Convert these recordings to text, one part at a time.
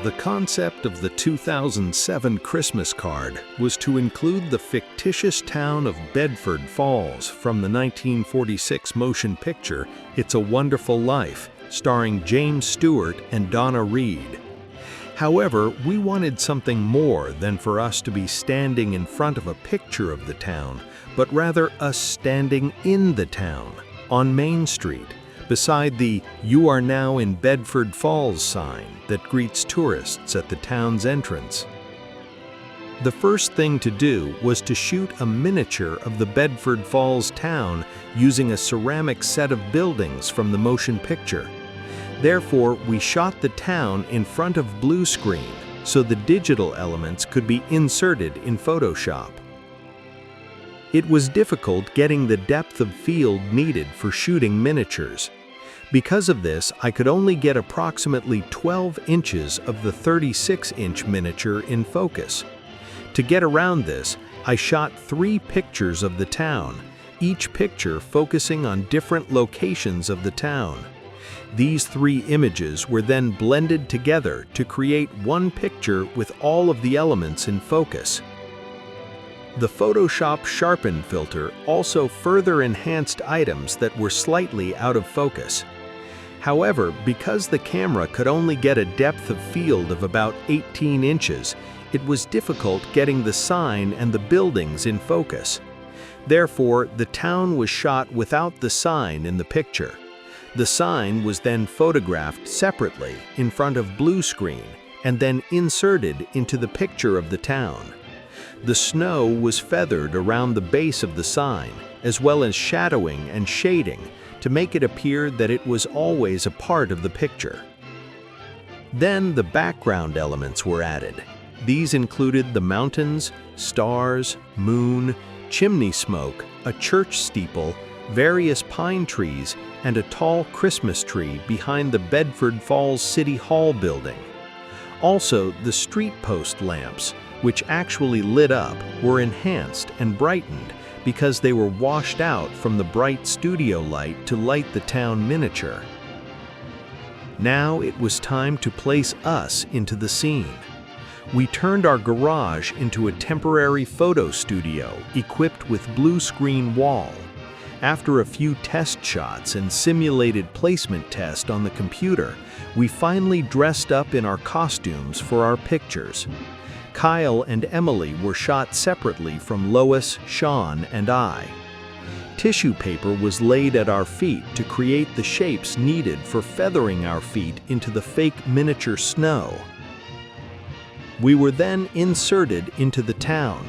The concept of the 2007 Christmas card was to include the fictitious town of Bedford Falls from the 1946 motion picture It's a Wonderful Life, starring James Stewart and Donna Reed. However, we wanted something more than for us to be standing in front of a picture of the town, but rather us standing in the town, on Main Street, beside the "You are now in Bedford Falls" sign that greets tourists at the town's entrance. The first thing to do was to shoot a miniature of the Bedford Falls town using a ceramic set of buildings from the motion picture. Therefore, we shot the town in front of blue screen so the digital elements could be inserted in Photoshop. It was difficult getting the depth of field needed for shooting miniatures. Because of this, I could only get approximately 12 inches of the 36-inch miniature in focus. To get around this, I shot 3 pictures of the town, each picture focusing on different locations of the town. These 3 images were then blended together to create one picture with all of the elements in focus. The Photoshop Sharpen filter also further enhanced items that were slightly out of focus. However, because the camera could only get a depth of field of about 18 inches, it was difficult getting the sign and the buildings in focus. Therefore, the town was shot without the sign in the picture. The sign was then photographed separately in front of blue screen and then inserted into the picture of the town. The snow was feathered around the base of the sign, as well as shadowing and shading to make it appear that it was always a part of the picture. Then the background elements were added. These included the mountains, stars, moon, chimney smoke, a church steeple, various pine trees, and a tall Christmas tree behind the Bedford Falls City Hall building. Also, the street post lamps, which actually lit up, were enhanced and brightened because they were washed out from the bright studio light to light the town miniature. Now it was time to place us into the scene. We turned our garage into a temporary photo studio equipped with blue screen wall. After a few test shots and simulated placement test on the computer, we finally dressed up in our costumes for our pictures. Kyle and Emily were shot separately from Lois, Sean, and I. Tissue paper was laid at our feet to create the shapes needed for feathering our feet into the fake miniature snow. We were then inserted into the town.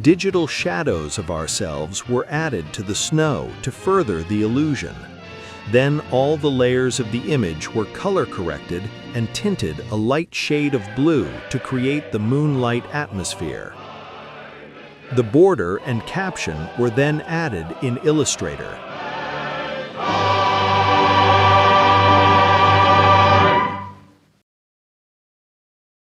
Digital shadows of ourselves were added to the snow to further the illusion. Then all the layers of the image were color-corrected and tinted a light shade of blue to create the moonlight atmosphere. The border and caption were then added in Illustrator.